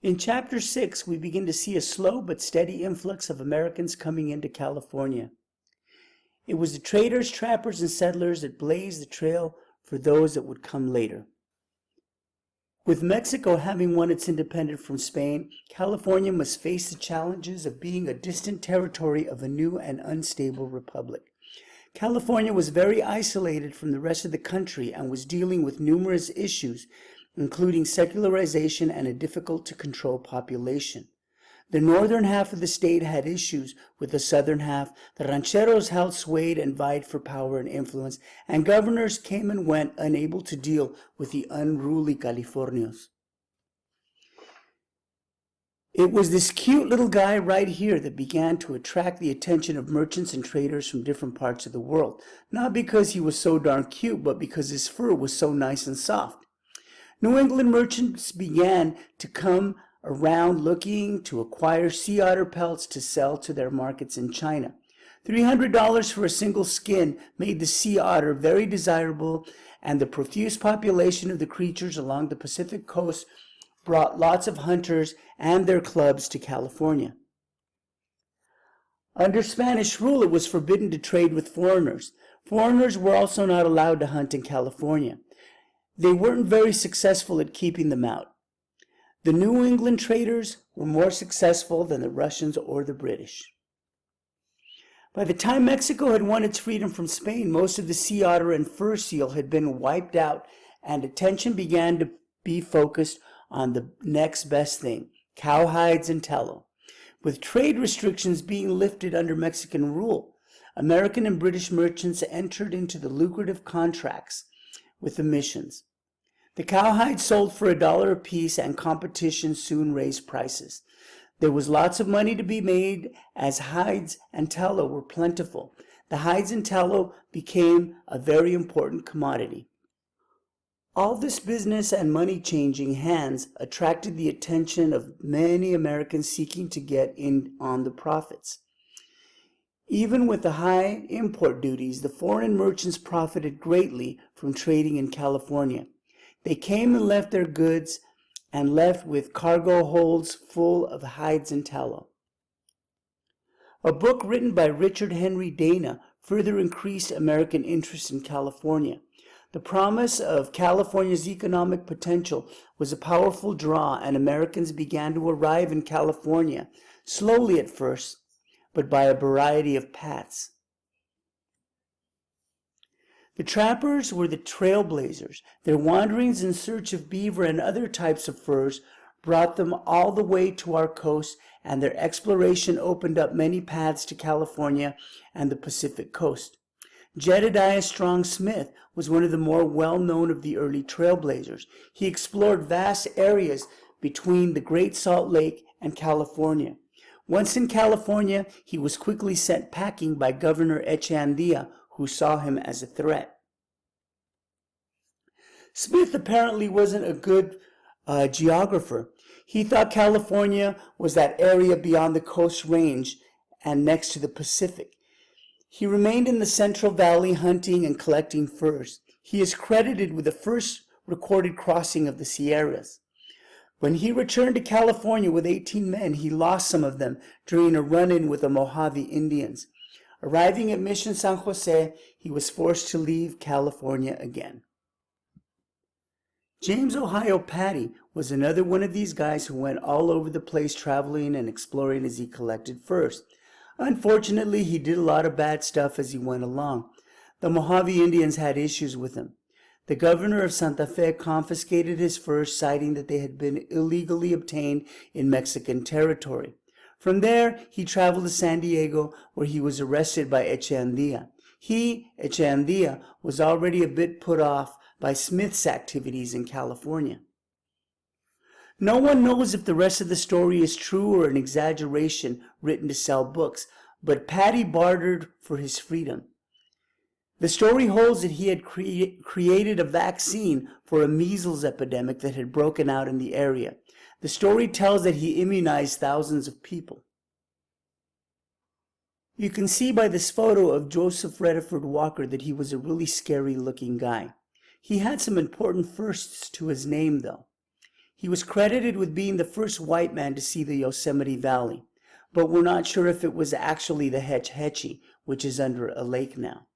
In Chapter 6, we begin to see a slow but steady influx of Americans coming into California. It was the traders, trappers, and settlers that blazed the trail for those that would come later. With Mexico having won its independence from Spain, California must face the challenges of being a distant territory of a new and unstable republic. California was very isolated from the rest of the country and was dealing with numerous issues, including secularization and a difficult-to-control population. The northern half of the state had issues with the southern half. The rancheros held swayed and vied for power and influence, and governors came and went, unable to deal with the unruly Californios. It was this cute little guy right here that began to attract the attention of merchants and traders from different parts of the world, not because he was so darn cute, but because his fur was so nice and soft. New England merchants began to come around looking to acquire sea otter pelts to sell to their markets in China. $300 for a single skin made the sea otter very desirable, and the profuse population of the creatures along the Pacific coast brought lots of hunters and their clubs to California. Under Spanish rule, it was forbidden to trade with foreigners. Foreigners were also not allowed to hunt in California. They weren't very successful at keeping them out. The New England traders were more successful than the Russians or the British. By the time Mexico had won its freedom from Spain, most of the sea otter and fur seal had been wiped out, and attention began to be focused on the next best thing, cowhides and tallow. With trade restrictions being lifted under Mexican rule, American and British merchants entered into the lucrative contracts with the missions. The cowhides sold for $1 apiece, and competition soon raised prices. There was lots of money to be made as hides and tallow were plentiful. The hides and tallow became a very important commodity. All this business and money changing hands attracted the attention of many Americans seeking to get in on the profits. Even with the high import duties, the foreign merchants profited greatly from trading in California. They came and left their goods and left with cargo holds full of hides and tallow. A book written by Richard Henry Dana further increased American interest in California. The promise of California's economic potential was a powerful draw, and Americans began to arrive in California, slowly at first, but by a variety of paths. The trappers were the trailblazers. Their wanderings in search of beaver and other types of furs brought them all the way to our coast, and their exploration opened up many paths to California and the Pacific coast. Jedediah Strong Smith was one of the more well-known of the early trailblazers. He explored vast areas between the Great Salt Lake and California. Once in California, he was quickly sent packing by Governor Echeandía, who saw him as a threat. Smith apparently wasn't a good geographer. He thought California was that area beyond the Coast Range and next to the Pacific. He remained in the Central Valley hunting and collecting furs. He is credited with the first recorded crossing of the Sierras. When he returned to California with 18 men, he lost some of them during a run-in with the Mojave Indians. Arriving at Mission San Jose, he was forced to leave California again. James Ohio Patty was another one of these guys who went all over the place traveling and exploring as he collected furs. Unfortunately, he did a lot of bad stuff as he went along. The Mojave Indians had issues with him. The governor of Santa Fe confiscated his furs, citing that they had been illegally obtained in Mexican territory. From there, he traveled to San Diego, where he was arrested by Echeandía. Echeandía, was already a bit put off by Smith's activities in California. No one knows if the rest of the story is true or an exaggeration written to sell books, but Patty bartered for his freedom. The story holds that he had created a vaccine for a measles epidemic that had broken out in the area. The story tells that he immunized thousands of people. You can see by this photo of Joseph Rutherford Walker that he was a really scary looking guy. He had some important firsts to his name though. He was credited with being the first white man to see the Yosemite Valley, but we're not sure if it was actually the Hetch Hetchy, which is under a lake now.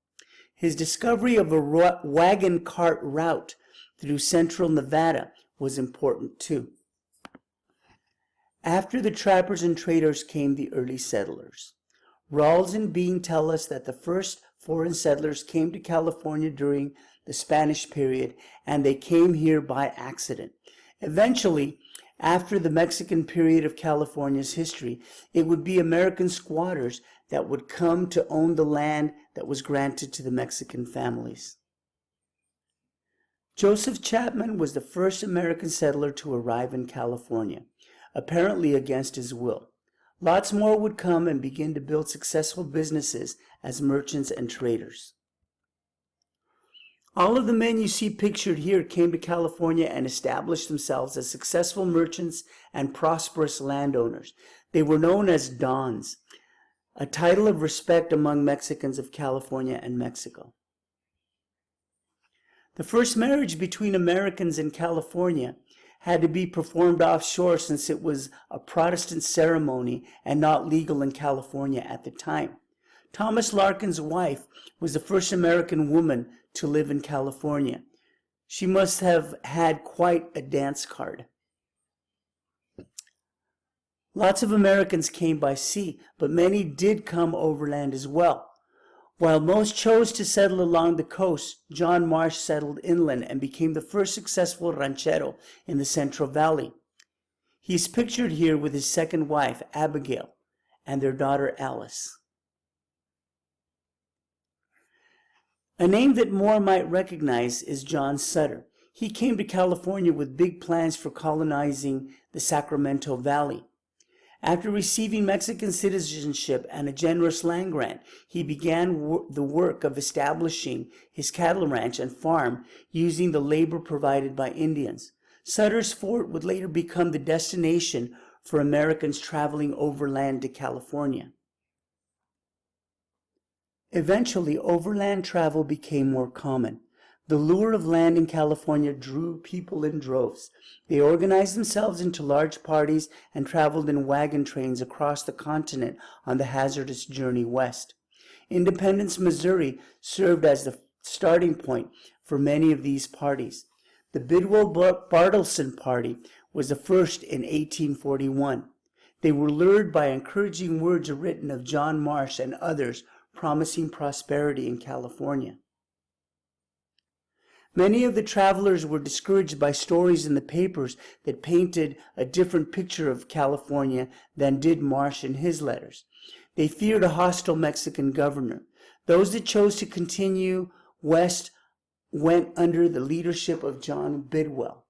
His discovery of a wagon cart route through central Nevada was important too. After the trappers and traders came the early settlers. Rawls and Bean tell us that the first foreign settlers came to California during the Spanish period, and they came here by accident. Eventually, after the Mexican period of California's history, it would be American squatters that would come to own the land that was granted to the Mexican families. Joseph Chapman was the first American settler to arrive in California, apparently against his will. Lots more would come and begin to build successful businesses as merchants and traders. All of the men you see pictured here came to California and established themselves as successful merchants and prosperous landowners. They were known as Dons, a title of respect among Mexicans of California and Mexico. The first marriage between Americans in California had to be performed offshore since it was a Protestant ceremony and not legal in California at the time. Thomas Larkin's wife was the first American woman to live in California. She must have had quite a dance card. Lots of Americans came by sea, but many did come overland as well. While most chose to settle along the coast, John Marsh settled inland and became the first successful ranchero in the Central Valley. He is pictured here with his second wife, Abigail, and their daughter, Alice. A name that more might recognize is John Sutter. He came to California with big plans for colonizing the Sacramento Valley. After receiving Mexican citizenship and a generous land grant, he began the work of establishing his cattle ranch and farm using the labor provided by Indians. Sutter's Fort would later become the destination for Americans traveling overland to California. Eventually, overland travel became more common. The lure of land in California drew people in droves. They organized themselves into large parties and traveled in wagon trains across the continent on the hazardous journey west. Independence, Missouri served as the starting point for many of these parties. The Bidwell-Bartleson Party was the first in 1841. They were lured by encouraging words written of John Marsh and others promising prosperity in California. Many of the travelers were discouraged by stories in the papers that painted a different picture of California than did Marsh in his letters. They feared a hostile Mexican governor. Those that chose to continue west went under the leadership of John Bidwell.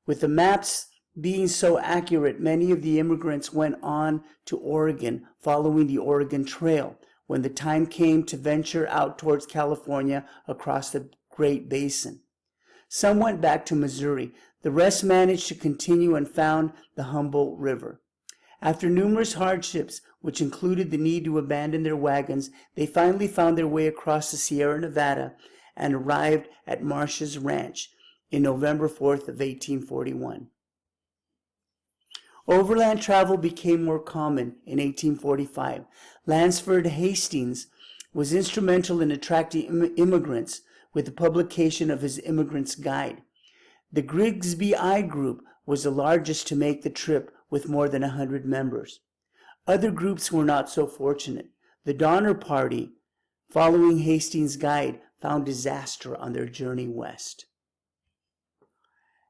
With the maps being so accurate, many of the immigrants went on to Oregon, following the Oregon Trail, when the time came to venture out towards California across the Great Basin. Some went back to Missouri. The rest managed to continue and found the Humboldt River. After numerous hardships, which included the need to abandon their wagons, they finally found their way across the Sierra Nevada and arrived at Marsh's Ranch in November 4th of 1841. Overland travel became more common in 1845. Lansford Hastings was instrumental in attracting immigrants with the publication of his Immigrant's Guide. The Grigsby I Group was the largest to make the trip with more than 100 members. Other groups were not so fortunate. The Donner Party, following Hastings' guide, found disaster on their journey west.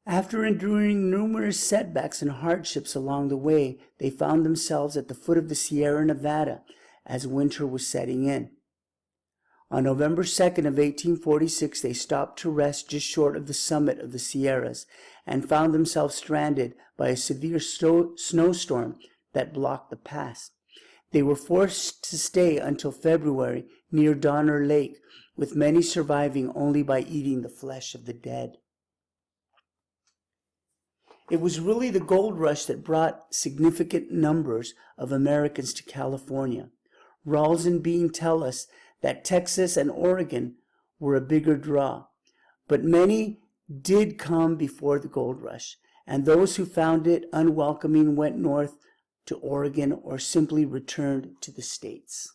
After enduring numerous setbacks and hardships along the way, they found themselves at the foot of the Sierra Nevada as winter was setting in. On November 2nd of 1846, they stopped to rest just short of the summit of the Sierras and found themselves stranded by a severe snowstorm that blocked the pass. They were forced to stay until February near Donner Lake, with many surviving only by eating the flesh of the dead. It was really the gold rush that brought significant numbers of Americans to California. Rawls and Bean tell us that Texas and Oregon were a bigger draw, but many did come before the gold rush. and those who found it unwelcoming went north to Oregon or simply returned to the States.